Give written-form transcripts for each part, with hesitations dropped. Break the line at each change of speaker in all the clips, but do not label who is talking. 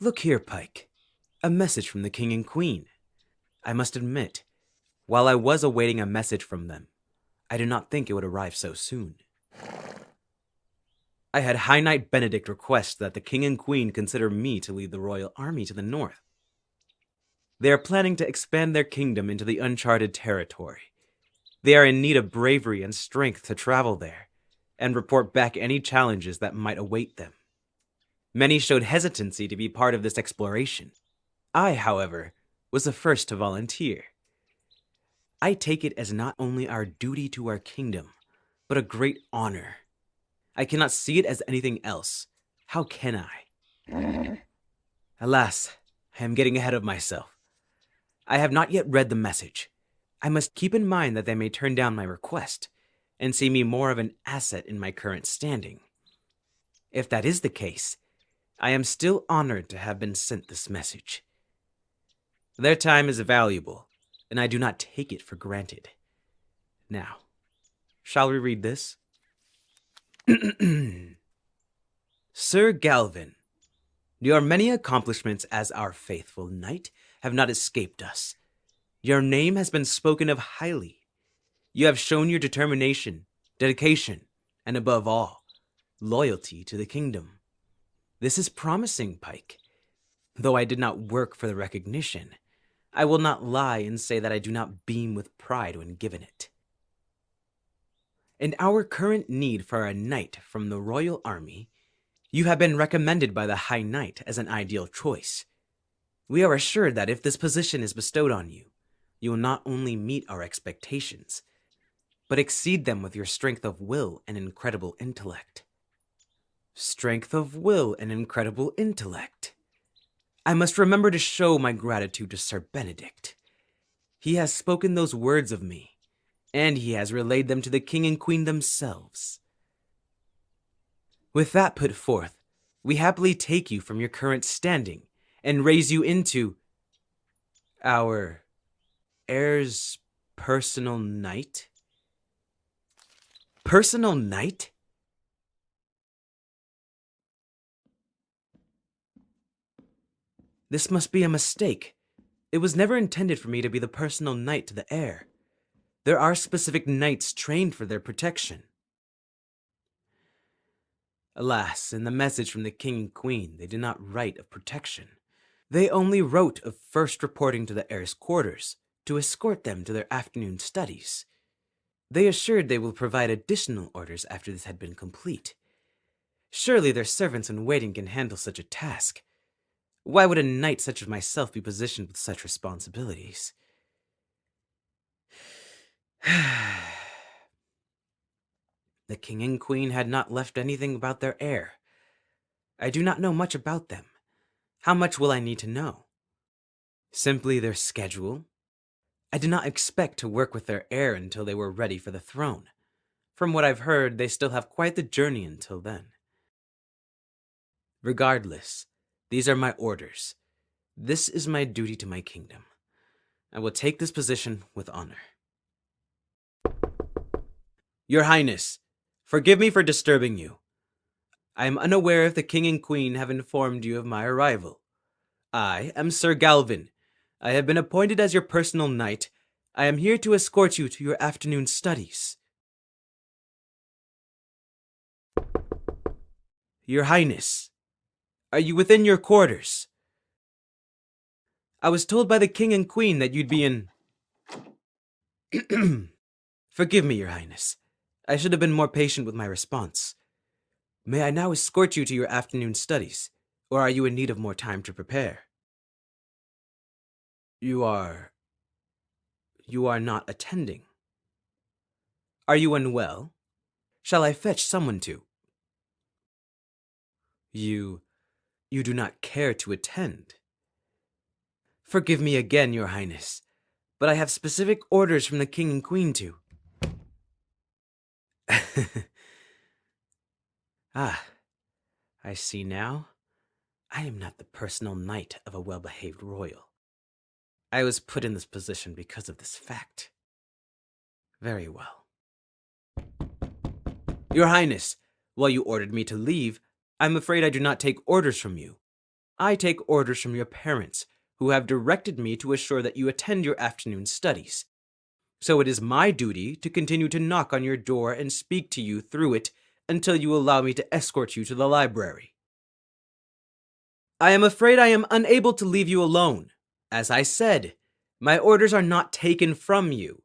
Look here, Pike. A message from the King and Queen. I must admit, while I was awaiting a message from them, I did not think it would arrive so soon. I had High Knight Benedict request that the King and Queen consider me to lead the royal army to the north. They are planning to expand their kingdom into the uncharted territory. They are in need of bravery and strength to travel there, and report back any challenges that might await them. Many showed hesitancy to be part of this exploration. I, however, was the first to volunteer. I take it as not only our duty to our kingdom, but a great honor. I cannot see it as anything else. How can I? Alas, I am getting ahead of myself. I have not yet read the message. I must keep in mind that they may turn down my request, and see me more of an asset in my current standing. If that is the case, I am still honored to have been sent this message. Their time is valuable, and I do not take it for granted. Now, shall we read this? Sir Galvin, your many accomplishments as our faithful knight have not escaped us. Your name has been spoken of highly. You have shown your determination, dedication, and above all, loyalty to the kingdom. This is promising, Pike. Though I did not work for the recognition, I will not lie and say that I do not beam with pride when given it. In our current need for a knight from the royal army, you have been recommended by the High Knight as an ideal choice. We are assured that if this position is bestowed on you, you will not only meet our expectations, but exceed them with your strength of will and incredible intellect. Strength of will and incredible intellect. I must remember to show my gratitude to Sir Benedict. He has spoken those words of me, and he has relayed them to the King and Queen themselves. With that put forth, we happily take you from your current standing and raise you into our heir's personal knight. Personal knight? This must be a mistake. It was never intended for me to be the personal knight to the heir. There are specific knights trained for their protection. Alas, in the message from the King and Queen, they did not write of protection. They only wrote of first reporting to the heir's quarters to escort them to their afternoon studies. They assured they will provide additional orders after this had been complete. Surely their servants in waiting can handle such a task. Why would a knight such as myself be positioned with such responsibilities? The King and Queen had not left anything about their heir. I do not know much about them. How much will I need to know? Simply their schedule. I did not expect to work with their heir until they were ready for the throne. From what I've heard, they still have quite the journey until then. Regardless, these are my orders. This is my duty to my kingdom. I will take this position with honor. Your Highness, forgive me for disturbing you. I am unaware if the King and Queen have informed you of my arrival. I am Sir Galvin. I have been appointed as your personal knight. I am here to escort you to your afternoon studies. Your Highness, are you within your quarters? I was told by the King and Queen that you'd be in... Forgive me, Your Highness. I should have been more patient with my response. May I now escort you to your afternoon studies, or are you in need of more time to prepare? You are not attending. Are you unwell? Shall I fetch someone to? You do not care to attend. Forgive me again, Your Highness, but I have specific orders from the King and Queen to... Ah, I see now. I am not the personal knight of a well-behaved royal. I was put in this position because of this fact. Very well. Your Highness, while you ordered me to leave, I'm afraid I do not take orders from you. I take orders from your parents, who have directed me to assure that you attend your afternoon studies. So it is my duty to continue to knock on your door and speak to you through it until you allow me to escort you to the library. I am afraid I am unable to leave you alone. As I said, my orders are not taken from you.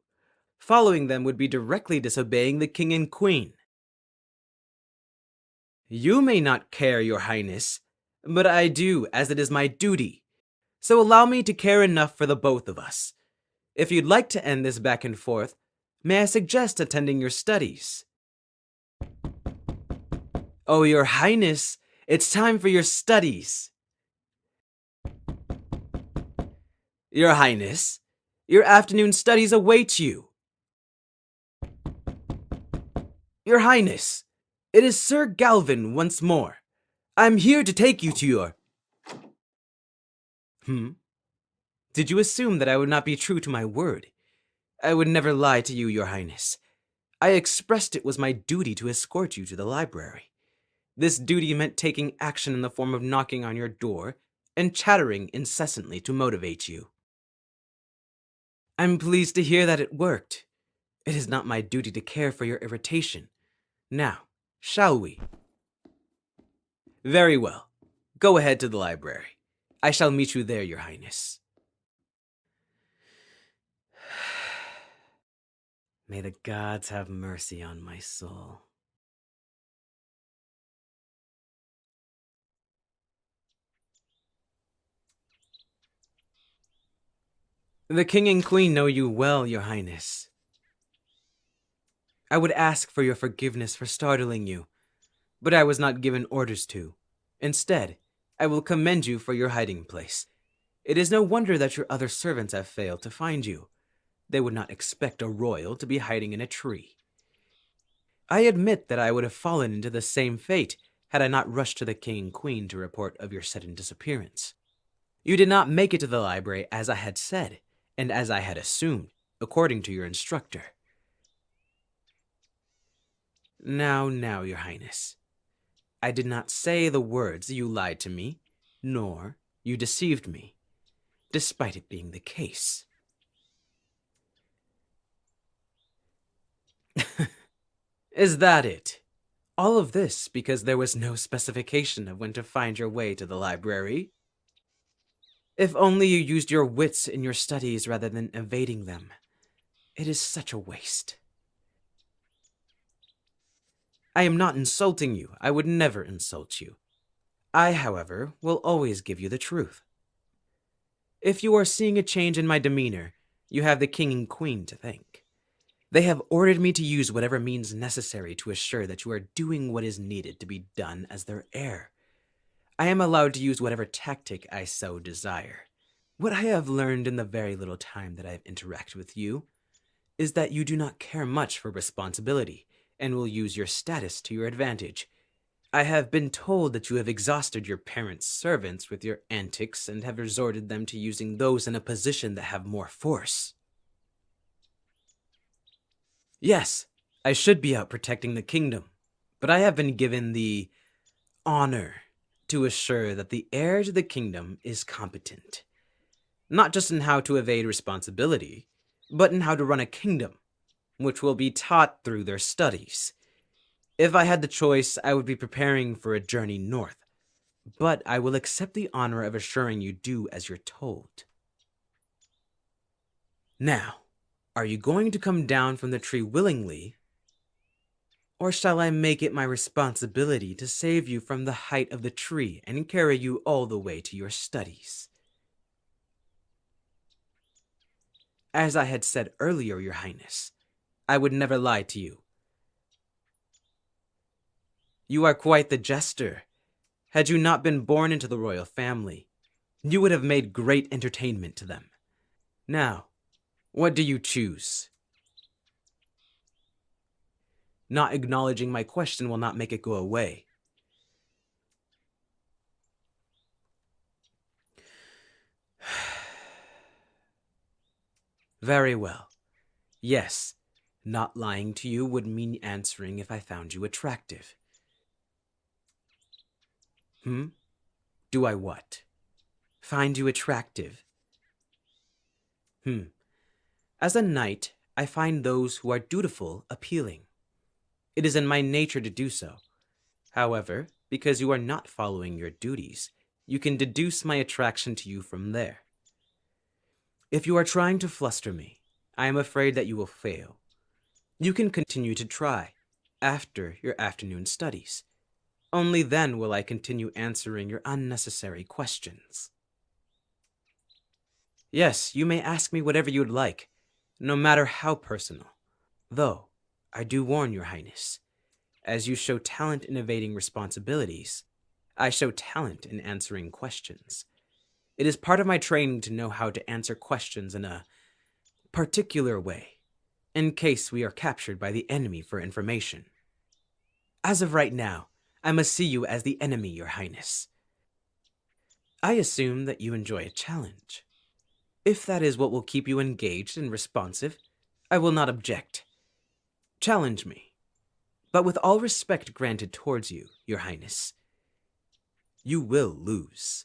Following them would be directly disobeying the king and queen. You may not care, your highness, but I do, as it is my duty. So allow me to care enough for the both of us. If you'd like to end this back and forth, may I suggest attending your studies? Oh, your highness, it's time for your studies. Your highness, your afternoon studies await you. Your highness, it is Sir Galvin once more. I'm here to take you to your... Did you assume that I would not be true to my word? I would never lie to you, your highness. I expressed it was my duty to escort you to the library. This duty meant taking action in the form of knocking on your door and chattering incessantly to motivate you. I'm pleased to hear that it worked. It is not my duty to care for your irritation. Now, shall we? Very well. Go ahead to the library. I shall meet you there, your highness. May the gods have mercy on my soul. The king and queen know you well, your highness. I would ask for your forgiveness for startling you, but I was not given orders to. Instead, I will commend you for your hiding place. It is no wonder that your other servants have failed to find you. They would not expect a royal to be hiding in a tree. I admit that I would have fallen into the same fate had I not rushed to the king and queen to report of your sudden disappearance. You did not make it to the library as I had said, and as I had assumed, according to your instructor. Now, your highness. I did not say the words you lied to me, nor you deceived me, despite it being the case. Is that it? All of this because there was no specification of when to find your way to the library? If only you used your wits in your studies rather than evading them. It is such a waste. I am not insulting you. I would never insult you. I, however, will always give you the truth. If you are seeing a change in my demeanor, you have the king and queen to thank. They have ordered me to use whatever means necessary to assure that you are doing what is needed to be done as their heir. I am allowed to use whatever tactic I so desire. What I have learned in the very little time that I have interacted with you is that you do not care much for responsibility and will use your status to your advantage. I have been told that you have exhausted your parents' servants with your antics and have resorted them to using those in a position that have more force. Yes, I should be out protecting the kingdom, but I have been given the honor to assure that the heir to the kingdom is competent, not just in how to evade responsibility, but in how to run a kingdom, which will be taught through their studies. If I had the choice, I would be preparing for a journey north, but I will accept the honor of assuring you do as you're told. Now, are you going to come down from the tree willingly, or shall I make it my responsibility to save you from the height of the tree and carry you all the way to your studies? As I had said earlier, your highness, I would never lie to you. You are quite the jester. Had you not been born into the royal family, you would have made great entertainment to them. Now, what do you choose? Not acknowledging my question will not make it go away. Very well. Yes, not lying to you would mean answering if I found you attractive. Do I what? find you attractive? As a knight, I find those who are dutiful appealing. It is in my nature to do so. However, because you are not following your duties, you can deduce my attraction to you from there. If you are trying to fluster me, I am afraid that you will fail. You can continue to try after your afternoon studies. Only then will I continue answering your unnecessary questions. Yes, you may ask me whatever you would like, no matter how personal. Though, I do warn your highness, as you show talent in evading responsibilities, I show talent in answering questions. It is part of my training to know how to answer questions in a particular way, in case we are captured by the enemy for information. As of right now, I must see you as the enemy, your highness. I assume that you enjoy a challenge. If that is what will keep you engaged and responsive, I will not object. Challenge me, but with all respect granted towards you, your highness, you will lose.